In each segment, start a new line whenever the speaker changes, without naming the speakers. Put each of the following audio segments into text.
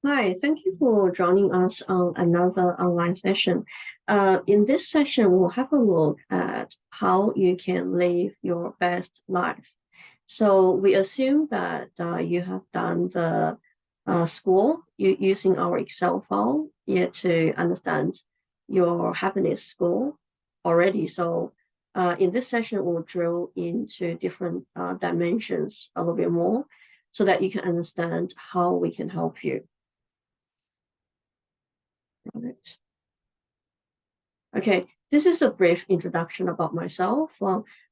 Hi, thank you for joining us on another online session. In this session, we'll have a look at how you can live your best life. So we assume that you have done the score using our Excel file to understand your happiness score already. So in this session, we'll drill into different dimensions a little bit more so that you can understand how we can help you. Right. Okay, this is a brief introduction about myself.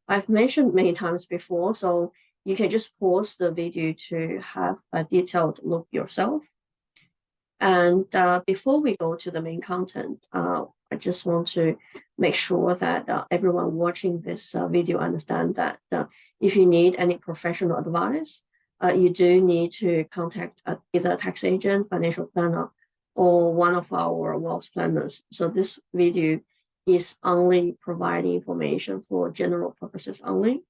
I've mentioned many times before, so you can just pause the video to have a detailed look yourself. And before we go to the main content, I just want to make sure that everyone watching this video understand that if you need any professional advice, you do need to contact either a tax agent, financial planner, or one of our wealth planners. So this video is only providing information for general purposes only.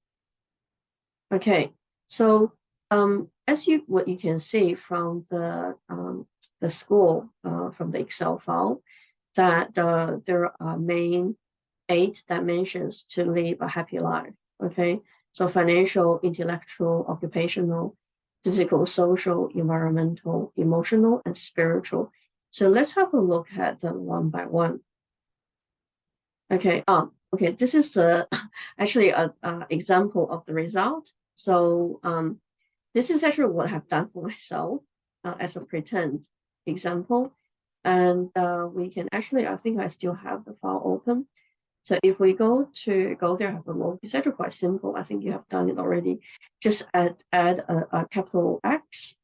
Okay, so as what you can see from the score from the Excel file, that there are main 8 dimensions to live a happy life. Okay, so financial, intellectual, occupational, physical, social, environmental, emotional, and spiritual. So let's have a look at them one by one. Okay, okay, this is the actually a example of the result. So this is actually what I've done for myself as a pretend example. And we can actually, I think I still have the file open. So if we go there, have a look, it's actually quite simple. I think you have done it already. Just add a capital X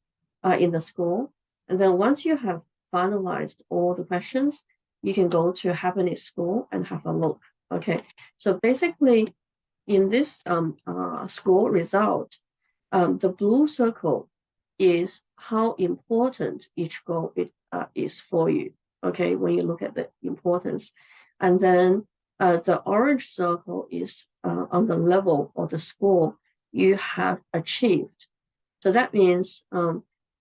in the score. And then once you have finalized all the questions, you can go to happiness score and have a look. Okay, so basically in this score result, the blue circle is how important each goal is for you. Okay, when you look at the importance, and then the orange circle is on the level or the score you have achieved. So that means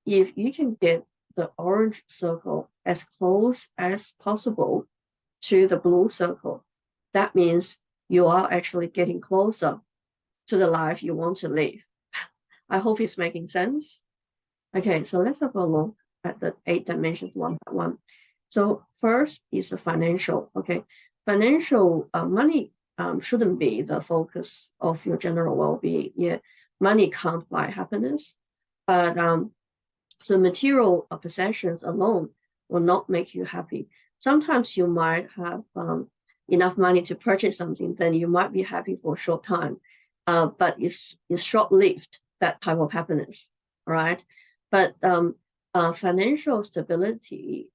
if you can get the orange circle as close as possible to the blue circle, that means you are actually getting closer to the life you want to live. I hope it's making sense. Okay, so let's have a look at the 8 dimensions one by one. So first is the financial. Okay, financial money shouldn't be the focus of your general well-being. Yeah, money can't buy happiness, but so material possessions alone will not make you happy. Sometimes you might have enough money to purchase something, then you might be happy for a short time, but it's short-lived, that type of happiness, right? But financial stability,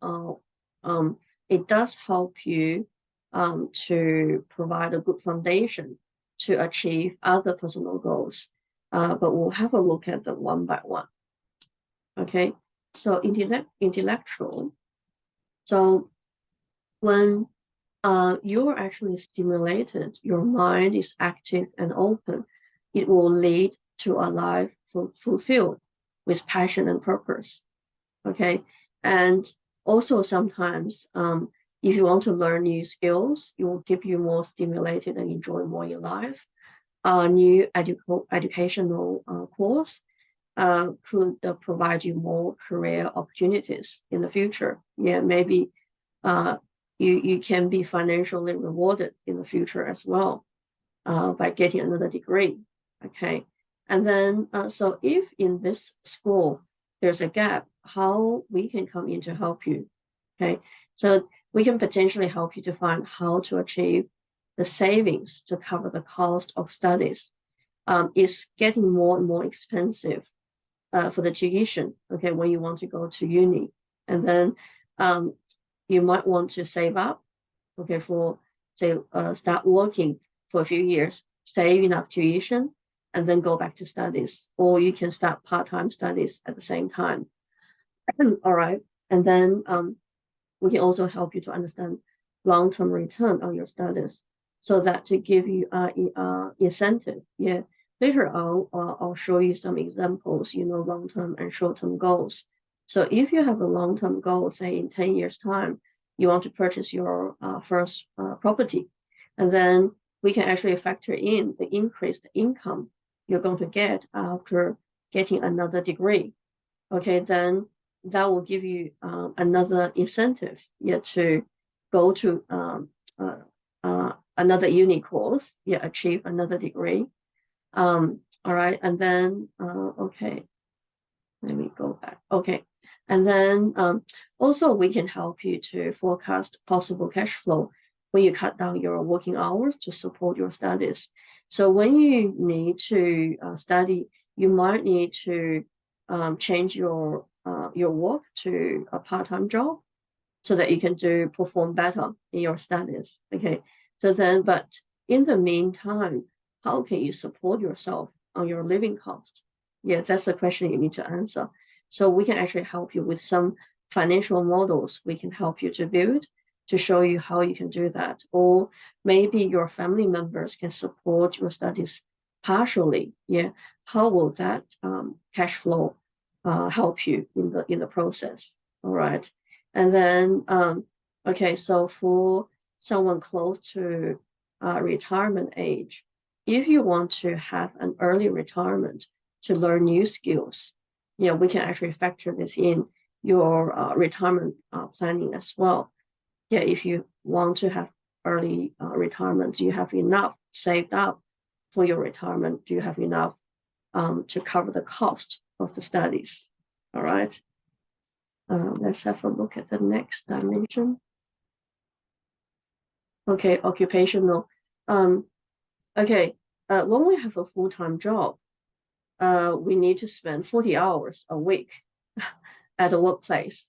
it does help you to provide a good foundation to achieve other personal goals. But we'll have a look at them one by one. Okay, so intellectual. So when you're actually stimulated, your mind is active and open, it will lead to a life fulfilled with passion and purpose. Okay, and also sometimes if you want to learn new skills, it will keep you more stimulated and enjoy more your life. A new educational course could provide you more career opportunities in the future. Yeah, maybe uh, you can be financially rewarded in the future as well by getting another degree. Okay, and then so if in this school there's a gap, how we can come in to help you. Okay, so we can potentially help you to find how to achieve the savings to cover the cost of studies. It's getting more and more expensive for the tuition, okay, when you want to go to uni. And then um, you might want to save up, okay, for, say, start working for a few years, save enough tuition, and then go back to studies. Or you can start part-time studies at the same time. All right. And then we can also help you to understand long-term return on your studies so that to give you incentive. Yeah. Later on, I'll show you some examples, long-term and short-term goals So if you have a long-term goal, say in 10 years time, you want to purchase your first property, and then we can actually factor in the increased income you're going to get after getting another degree. Okay, then that will give you another incentive, yeah, to go to another uni course, yeah, achieve another degree. All right, and then okay, let me go back. Okay, and then also we can help you to forecast possible cash flow when you cut down your working hours to support your studies. So when you need to study, you might need to change your work to a part-time job so that you can perform better in your studies. Okay. So then, but in the meantime, how can you support yourself on your living cost? Yeah, that's a question you need to answer. So we can actually help you with some financial models we can help you to build to show you how you can do that. Or maybe your family members can support your studies partially. Yeah. How will that cash flow help you in the process? All right. And then, okay, so for someone close to retirement age, if you want to have an early retirement to learn new skills, yeah, we can actually factor this in your retirement planning as well. Yeah, if you want to have early retirement, do you have enough saved up for your retirement? Do you have enough to cover the cost of the studies? All right. Let's have a look at the next dimension. Okay, occupational. Um, okay, when we have a full-time job, we need to spend 40 hours a week at the workplace.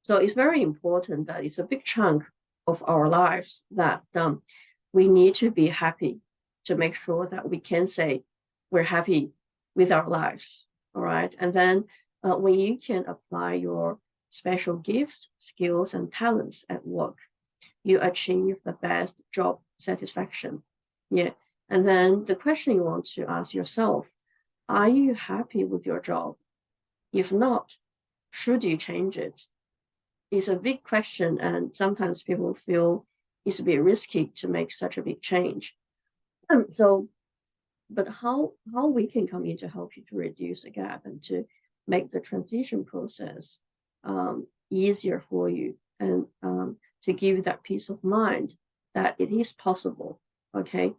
So it's very important that it's a big chunk of our lives that we need to be happy to make sure that we can say we're happy with our lives. All right. And then when you can apply your special gifts, skills, and talents at work, you achieve the best job satisfaction. Yeah. And then the question you want to ask yourself, are you happy with your job? If not, should you change it? It's a big question, and sometimes people feel it's a bit risky to make such a big change. So, but how we can come in to help you to reduce the gap and to make the transition process easier for you and to give you that peace of mind that it is possible. Okay,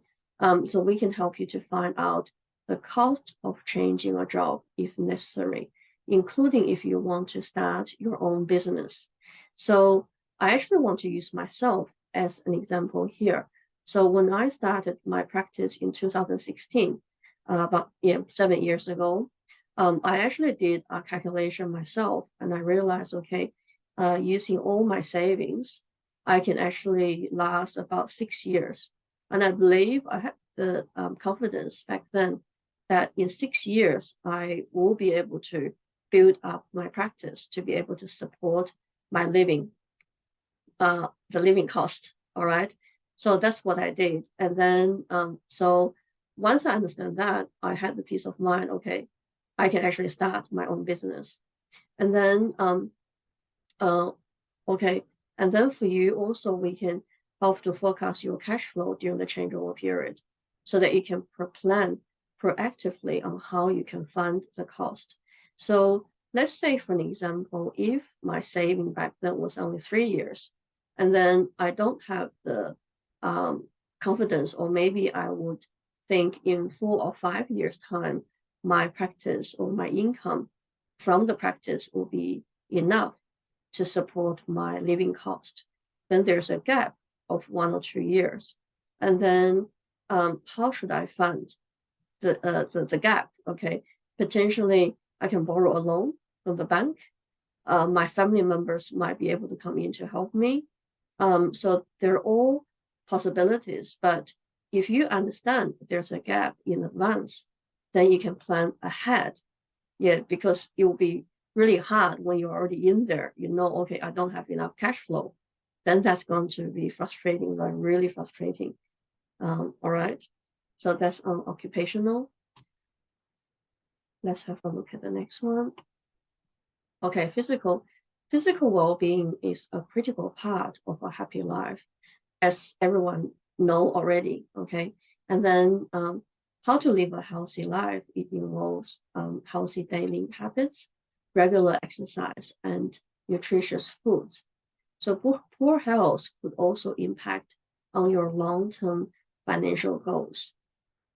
so we can help you to find out the cost of changing a job if necessary, including if you want to start your own business. So I actually want to use myself as an example here. So when I started my practice in 2016, about 7 years ago, I actually did a calculation myself, and I realized, okay, using all my savings, I can actually last about 6 years. And I believe I had the confidence back then that in 6 years, I will be able to build up my practice to be able to support my the living cost. All right. So that's what I did. And then, so once I understand that, I had the peace of mind, okay, I can actually start my own business. And then, uh, okay, and then for you also, we can help to forecast your cash flow during the changeover period so that you can plan proactively on how you can fund the cost. So let's say, for an example, if my saving back then was only 3 years, and then I don't have the confidence, or maybe I would think in 4 or 5 years' time, my practice or my income from the practice will be enough to support my living cost. Then there's a gap of 1 or 2 years. And then how should I fund the gap? Okay, potentially I can borrow a loan from the bank. My family members might be able to come in to help me. So they're all possibilities. But if you understand there's a gap in advance, then you can plan ahead. Yeah, because it will be really hard when you're already in there. You know, okay, I don't have enough cash flow. Then that's going to be frustrating, like really frustrating. All right. So that's occupational. Let's have a look at the next one. Okay, physical well-being is a critical part of a happy life, as everyone know already. Okay, and then how to live a healthy life? It involves healthy daily habits, regular exercise, and nutritious foods. So poor health could also impact on your long-term financial goals.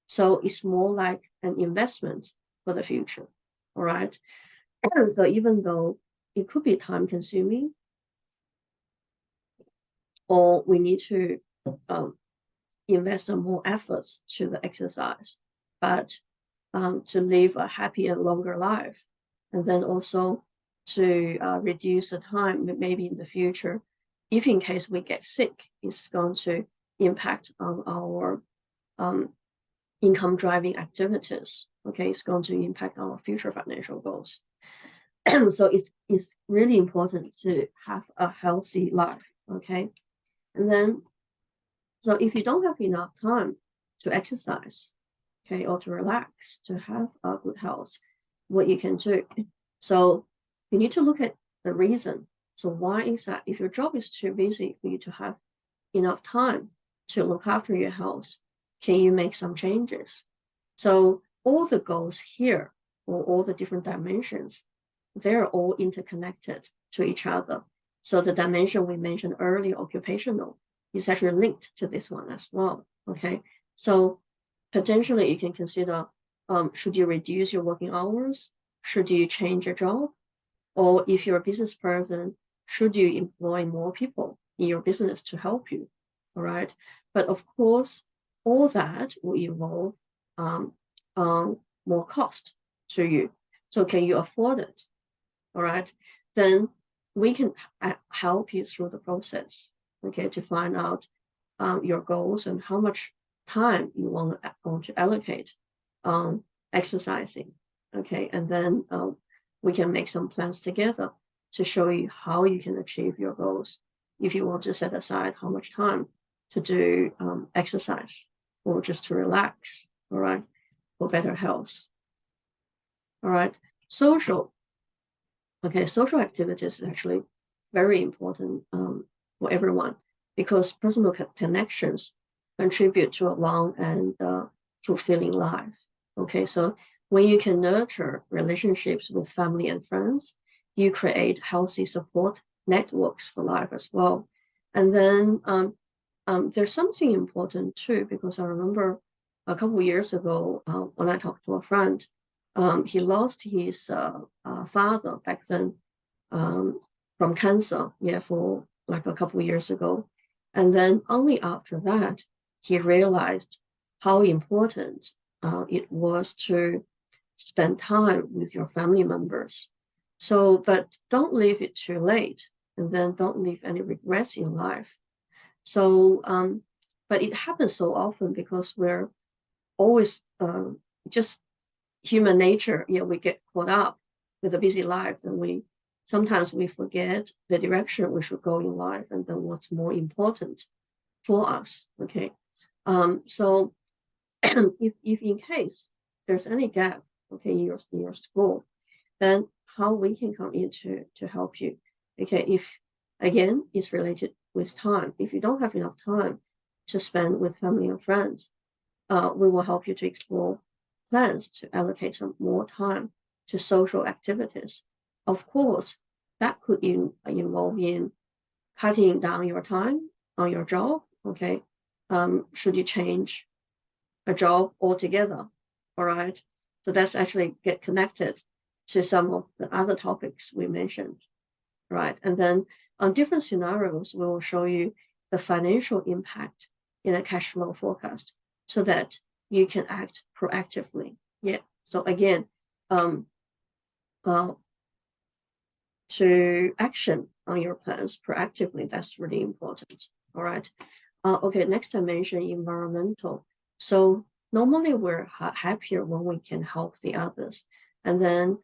So it's more like an investment for the future. All right. So even though it could be time consuming, or we need to um, invest some more efforts to the exercise, but to live a happy and longer life, and then also to reduce the time maybe in the future, if in case we get sick, it's going to impact on our um, income driving activities. Okay, it's going to impact our future financial goals. So it's really important to have a healthy life. Okay, and then so if you don't have enough time to exercise, okay, or to relax, to have a good health, what you can do. So you need to look at the reason. So why is that? If your job is too busy for you to have enough time to look after your health, can you make some changes? So all the goals here, or all the different dimensions, they're all interconnected to each other. So the dimension we mentioned earlier, occupational, is actually linked to this one as well. Okay, so potentially you can consider, should you reduce your working hours? Should you change your job? Or if you're a business person, should you employ more people in your business to help you? All right. But of course, all that will involve um, more cost to you. So can you afford it? All right. Then we can help you through the process, okay, to find out your goals and how much time you want to allocate on exercising. Okay, and then we can make some plans together to show you how you can achieve your goals. If you want to set aside how much time to do exercise or just to relax, all right, for better health. All right, social. Okay, social activities is actually very important for everyone because personal connections contribute to a long and fulfilling life. Okay, so when you can nurture relationships with family and friends, you create healthy support networks for life as well. And then there's something important too, because I remember a couple of years ago when I talked to a friend, he lost his father back then um, from cancer, yeah, for like a couple of years ago. And then only after that, he realized how important it was to spend time with your family members. So, but don't leave it too late, and then don't leave any regrets in life. So, but it happens so often because we're always just human nature. Yeah, we get caught up with a busy life, and we sometimes we forget the direction we should go in life, and then what's more important for us. Okay, so if in case there's any gap, okay, in your school, then how we can come in to help you. Okay, if again it's related with time. If you don't have enough time to spend with family and friends, we will help you to explore plans to allocate some more time to social activities. Of course, that could involve in cutting down your time on your job. Okay, should you change a job altogether? All right, so that's actually get connected to some of the other topics we mentioned, right? And then on different scenarios, we will show you the financial impact in a cash flow forecast so that you can act proactively. Yeah. So again, um, uh, to action on your plans proactively, that's really important. All right. Okay, next I mentioned environmental. So normally we're happier when we can help the others. And then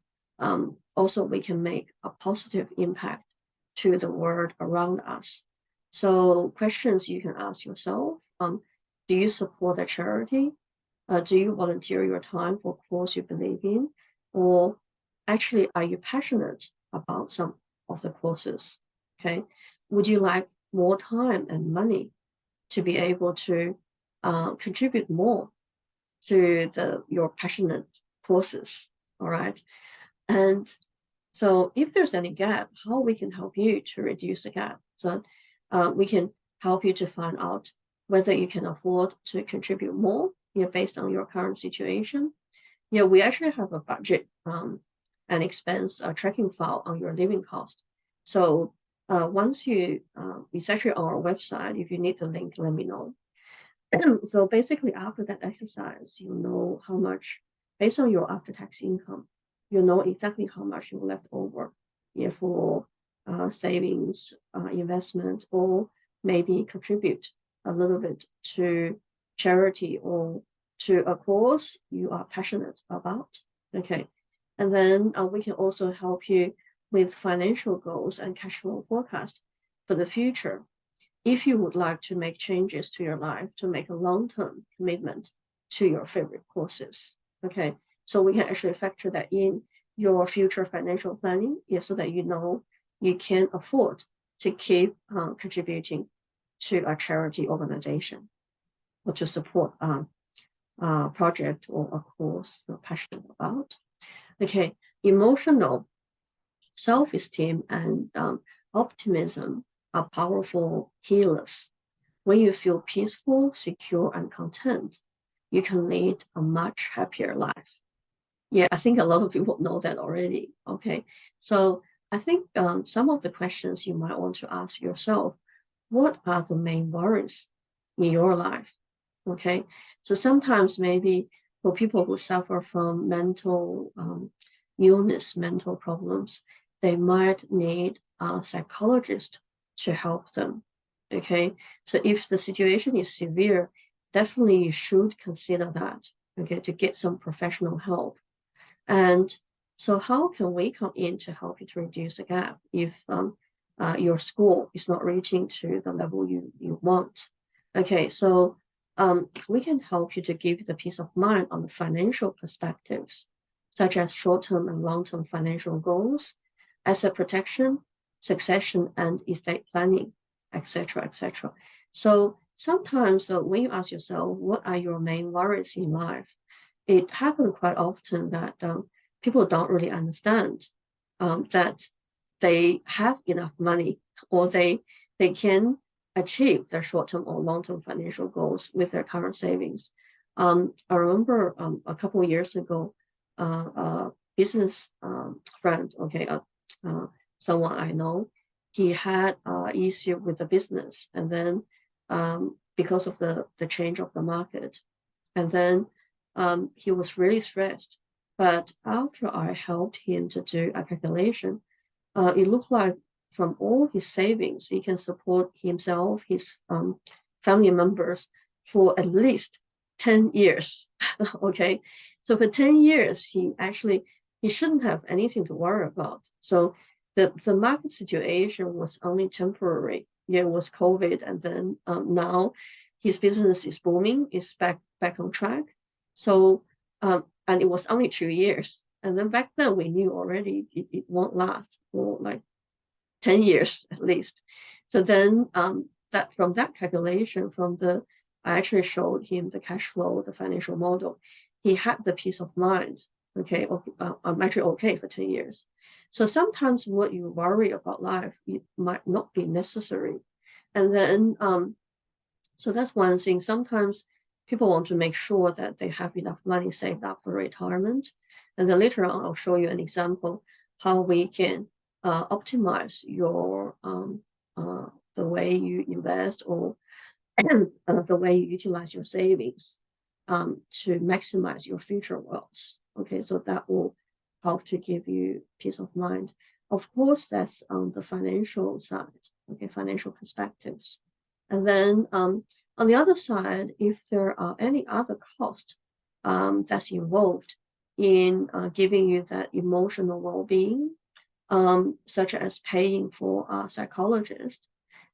also we can make a positive impact to the world around us. So questions you can ask yourself, do you support a charity? Do you volunteer your time for a cause you believe in? Or actually, are you passionate about some of the courses. Okay, would you like more time and money to be able to contribute more to your passionate courses? All right, and so if there's any gap, how we can help you to reduce the gap? So we can help you to find out whether you can afford to contribute more, based on your current situation. We actually have a budget and expense tracking file on your living cost. So once it's actually on our website. If you need the link, let me know. So basically, after that exercise, you know how much, based on your after-tax income, you know exactly how much you left over, for savings, investment, or maybe contribute a little bit to charity or to a cause you are passionate about. Okay, and then we can also help you with financial goals and cash flow forecast for the future if you would like to make changes to your life to make a long-term commitment to your favorite courses. Okay, so we can actually factor that in your future financial planning, so that you know you can afford to keep contributing to a charity organization or to support a project or a course you're passionate about. Okay, emotional self-esteem and optimism are powerful healers. When you feel peaceful, secure, and content, you can lead a much happier life. Yeah, I think a lot of people know that already. Okay, so I think some of the questions you might want to ask yourself: what are the main worries in your life? Okay, so sometimes maybe for people who suffer from mental illness, mental problems, they might need a psychologist to help them. Okay, so if the situation is severe, definitely you should consider that. Okay, to get some professional help. And so, how can we come in to help you to reduce the gap if your score is not reaching to the level you want? Okay, so we can help you to give you the peace of mind on the financial perspectives, such as short-term and long-term financial goals, asset protection, succession and estate planning, etc., etc. So sometimes when you ask yourself, what are your main worries in life? It happens quite often that people don't really understand that they have enough money, or they can achieve their short-term or long-term financial goals with their current savings. I remember a couple of years ago, a business friend, okay, someone I know, he had issue with the business, and then because of the change of the market, and then he was really stressed. But after I helped him to do a calculation, it looked like from all his savings, he can support himself, his family members for at least 10 years. Okay, so for 10 years, he shouldn't have anything to worry about. So the market situation was only temporary. Yeah, it was COVID, and then now his business is booming, is back on track. So and it was only 2 years. And then back then we knew already it won't last for like 10 years at least. So then that from that calculation, I actually showed him the cash flow, the financial model. He had the peace of mind. Okay, I'm actually okay for 10 years. So sometimes what you worry about life, it might not be necessary. And then so that's one thing. Sometimes people want to make sure that they have enough money saved up for retirement. And then later on, I'll show you an example how we can optimize the way you invest, or the way you utilize your savings to maximize your future wealth. Okay, so that will help to give you peace of mind. Of course, that's on the financial side, okay, financial perspectives. And then on the other side, if there are any other costs that's involved in giving you that emotional well-being, such as paying for a psychologist,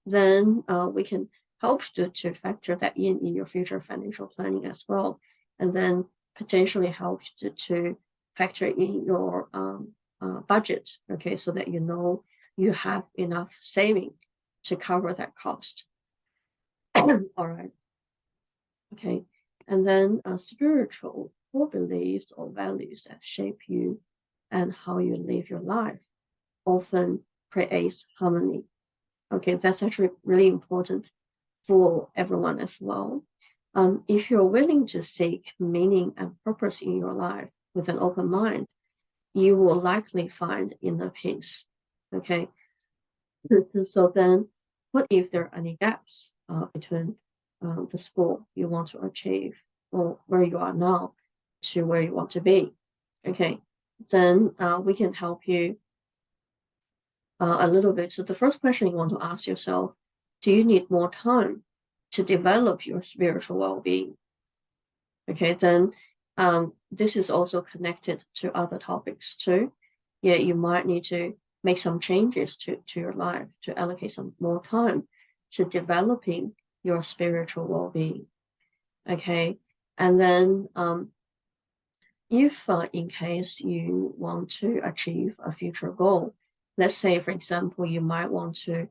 then we can help to factor that in your future financial planning as well, and then potentially help to factor in your budget, okay, so that you know you have enough saving to cover that cost. All right, okay. And then spiritual core beliefs or values that shape you and how you live your life often creates harmony. Okay, that's actually really important for everyone as well. If you're willing to seek meaning and purpose in your life with an open mind, you will likely find inner peace. Okay, so then what if there are any gaps between the school you want to achieve or where you are now to where you want to be? Okay, then we can help you a little bit. So the first question you want to ask yourself, do you need more time to develop your spiritual well-being? Okay, then this is also connected to other topics too. Yeah, you might need to make some changes to your life to allocate some more time to developing your spiritual well-being. Okay, and then if in case you want to achieve a future goal, let's say, for example, you might want to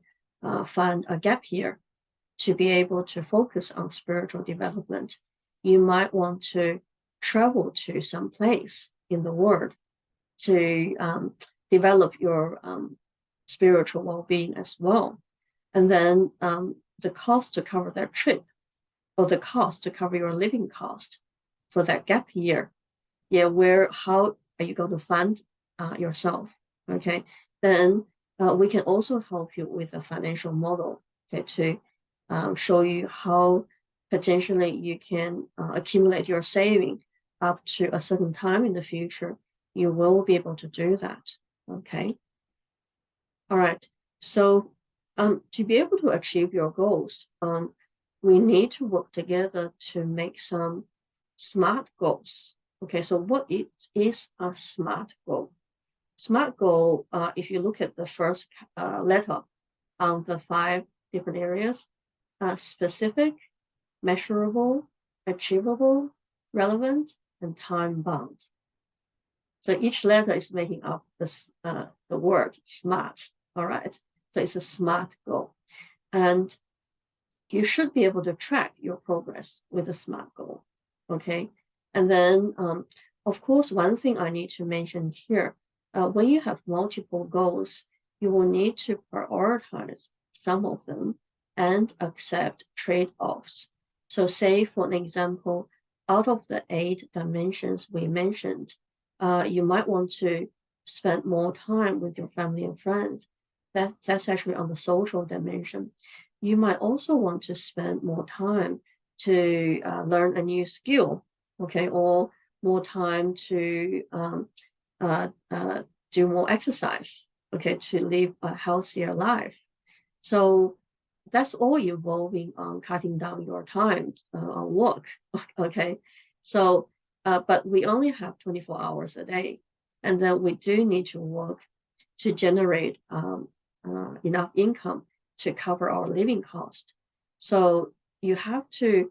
find a gap year to be able to focus on spiritual development. You might want to travel to some place in the world to develop your spiritual well-being as well. And then the cost to cover that trip or the cost to cover your living cost for that gap year, yeah, how are you going to fund yourself? Okay, then we can also help you with a financial model, okay, to show you how potentially you can accumulate your saving up to a certain time in the future. You will be able to do that. Okay. All right. So to be able to achieve your goals, we need to work together to make some SMART goals. Okay, so what is a SMART goal? SMART goal, if you look at the first letter on the 5 different areas, specific, measurable, achievable, relevant, and time bound. So each letter is making up the word SMART. All right, so it's a SMART goal. And you should be able to track your progress with a SMART goal. Okay. And then, of course, one thing I need to mention here, when you have multiple goals, you will need to prioritize some of them and accept trade-offs. So say, for an example, out of the 8 dimensions we mentioned, you might want to spend more time with your family and friends. That's actually on the social dimension. You might also want to spend more time to learn a new skill, okay, or more time to do more exercise, okay, to live a healthier life. So that's all involving on cutting down your time on work, okay. So, but we only have 24 hours a day, and then we do need to work to generate enough income to cover our living cost. So you have to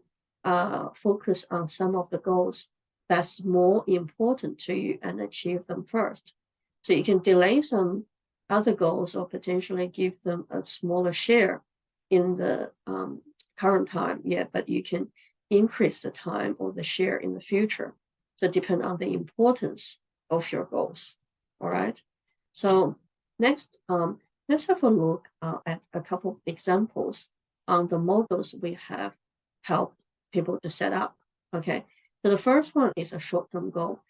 focus on some of the goals that's more important to you and achieve them first. So you can delay some other goals or potentially give them a smaller share in the current time, yeah, but you can increase the time or the share in the future. So depend on the importance of your goals. All right. So next, let's have a look at a couple of examples on the models we have helped people to set up. Okay, so the first one is a short-term goal.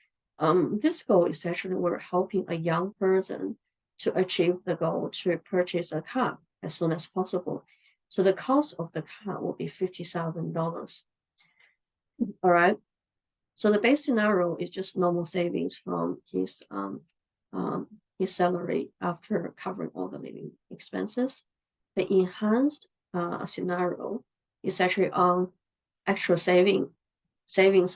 This goal is actually we're helping a young person to achieve the goal to purchase a car as soon as possible. So the cost of the car will be $50,000. All right. So the base scenario is just normal savings from his salary after covering all the living expenses. The enhanced scenario is actually on extra savings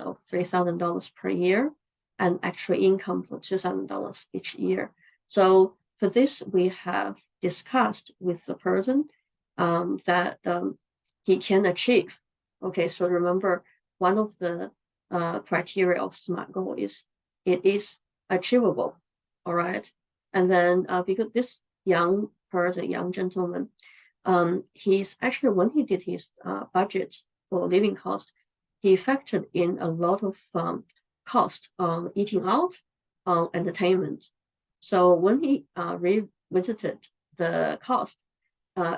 of $3,000 per year and extra income for $2,000 each year. So for this, we have discussed with the person that he can achieve. Okay, so remember, one of the criteria of SMART goal is it is achievable. All right. And then because this young person, young gentleman, he's actually, when he did his budget for living cost, he factored in a lot of cost on eating out, on entertainment. So when he revisited the cost,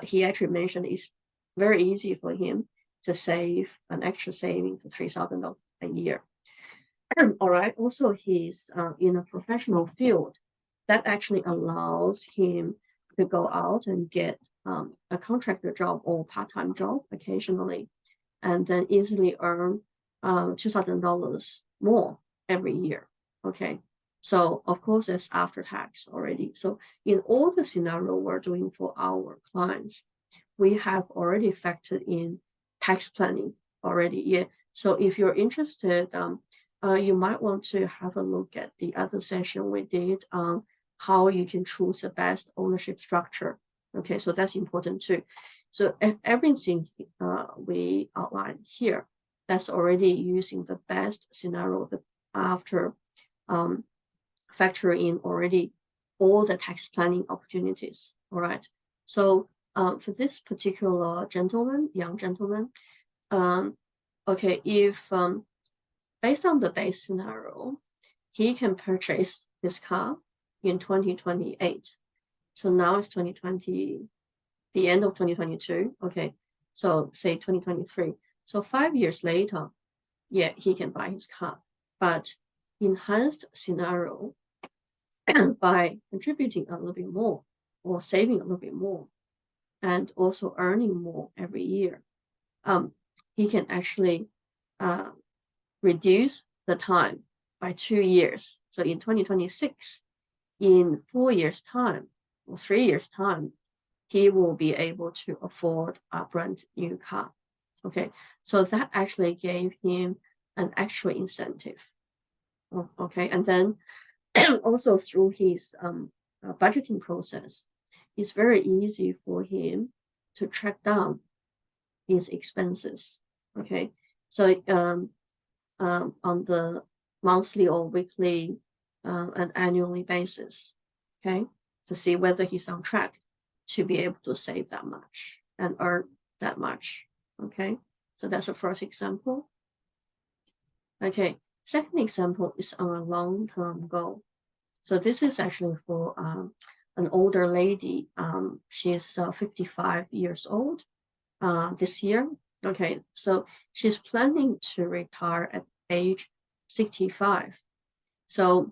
he actually mentioned it's very easy for him to save an extra saving for $3,000 a year. All right. Also, he's in a professional field that actually allows him to go out and get a contractor job or part-time job occasionally, and then easily earn $2,000 more every year. Okay. So of course, it's after tax already. So in all the scenario we're doing for our clients, we have already factored in tax planning already. Yeah. So if you're interested, you might want to have a look at the other session we did on how you can choose the best ownership structure. Okay, so that's important too. So everything we outlined here, that's already using the best scenario after factoring in already all the tax planning opportunities. All right. So for this particular gentleman, young gentleman, okay, if based on the base scenario, he can purchase this car in 2028. So now it's 2020, the end of 2022. Okay, so say 2023. So 5 years later, yeah, he can buy his car. But enhanced scenario, by contributing a little bit more or saving a little bit more and also earning more every year, he can actually reduce the time by 2 years. So in 2026, in 4 years' time or 3 years' time, he will be able to afford a brand new car. Okay, so that actually gave him an extra incentive. Okay, and then also through his budgeting process, it's very easy for him to track down his expenses. Okay, so on the monthly or weekly and annually basis, okay, to see whether he's on track to be able to save that much and earn that much. Okay, so that's the first example. Okay, second example is on a long-term goal. So this is actually for an older lady. She's 55 years old this year. Okay, so she's planning to retire at age 65. So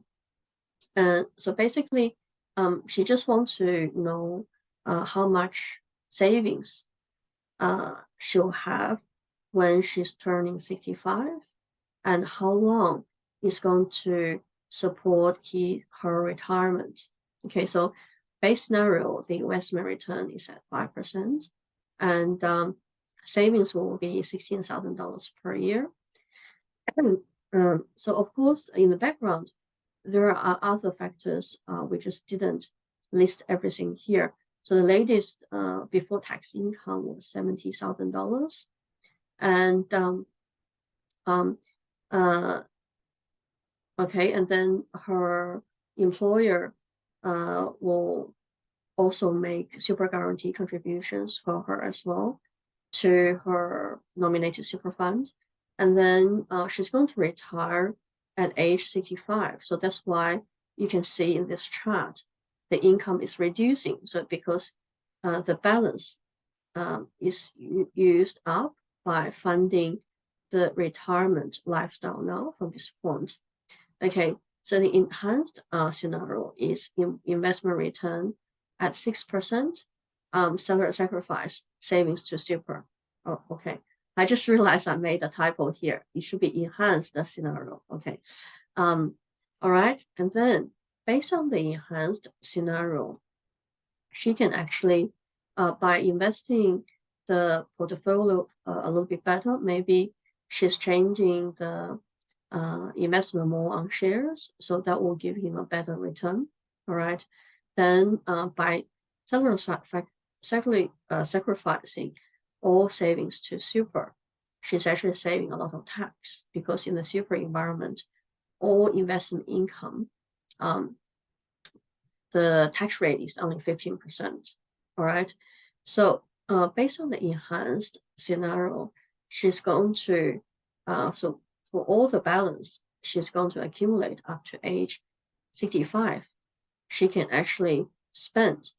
basically, she just wants to know how much savings she'll have when she's turning 65, and how long it's going to support her retirement. Okay, so base scenario, the investment return is at 5%, and savings will be $16,000 per year. So of course, in the background, there are other factors. We just didn't list everything here. So the latest before tax income was $70,000, and okay, and then her employer will also make super guarantee contributions for her as well to her nominated super fund. And then she's going to retire at age 65. So that's why you can see in this chart, the income is reducing. So because the balance is used up by funding the retirement lifestyle now from this point. Okay, so the enhanced scenario is investment return at 6%, salary sacrifice savings to super. Oh, okay. I just realized I made a typo here. It should be enhanced scenario. Okay. All right. And then based on the enhanced scenario, she can actually, by investing the portfolio a little bit better, maybe she's changing the investment more on shares, so that will give him a better return. All right. Then by sacrificing all savings to super, she's actually saving a lot of tax, because in the super environment, all investment income, the tax rate is only 15%. All right. So based on the enhanced scenario, she's going to, so for all the balance, she's going to accumulate up to age 65. She can actually spend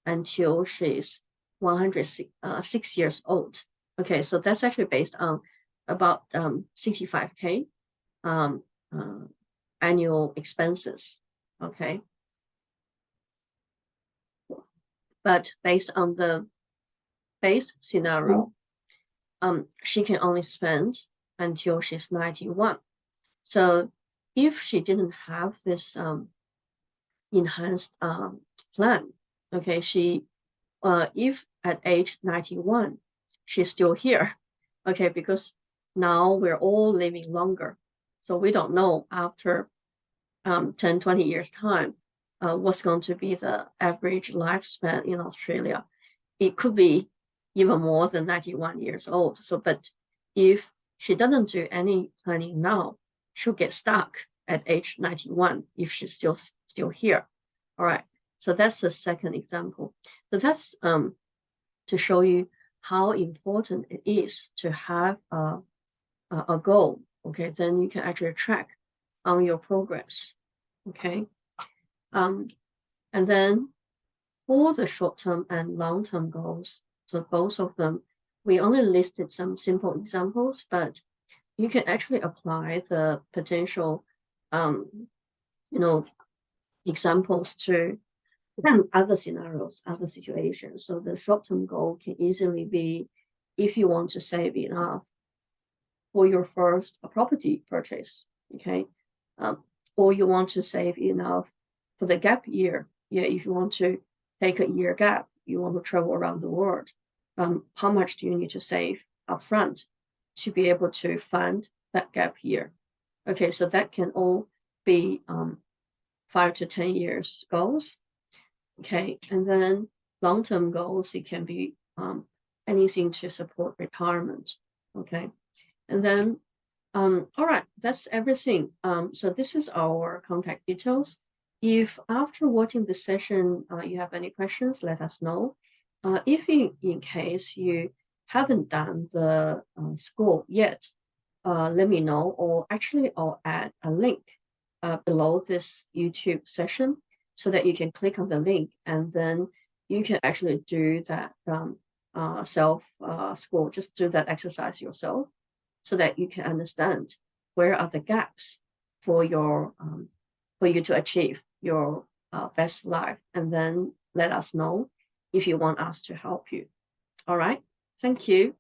until she's 106 years old. Okay, so that's actually based on about 65K um, uh, annual expenses. Okay, but based on the base scenario, she can only spend until she's 91. So if she didn't have this enhanced plan, okay, she if at age 91 she's still here, okay, because now we're all living longer, so we don't know after 10, 20 years time what's going to be the average lifespan in Australia. It could be even more than 91 years old. So, but if she doesn't do any planning now, she'll get stuck at age 91 if she's still here. All right. So that's the second example. So that's to show you how important it is to have a goal. Okay, then you can actually track on your progress. Okay, and then for the short-term and long-term goals, so both of them, we only listed some simple examples, but you can actually apply the potential, you know, examples to other scenarios, other situations. So the short-term goal can easily be if you want to save enough for your first property purchase, okay? Or you want to save enough for the gap year. Yeah, if you want to take a year gap, you want to travel around the world. How much do you need to save upfront to be able to fund that gap year? Okay, so that can all be 5 to 10 years goals. Okay, and then long-term goals, it can be anything to support retirement. Okay, and then all right, that's everything. So this is our contact details. If after watching this session you have any questions, let us know. If in case you haven't done the school yet, let me know, or actually I'll add a link below this YouTube session so that you can click on the link and then you can actually do that self score, just do that exercise yourself so that you can understand where are the gaps for your for you to achieve your best life, and then let us know if you want us to help you. All right, thank you.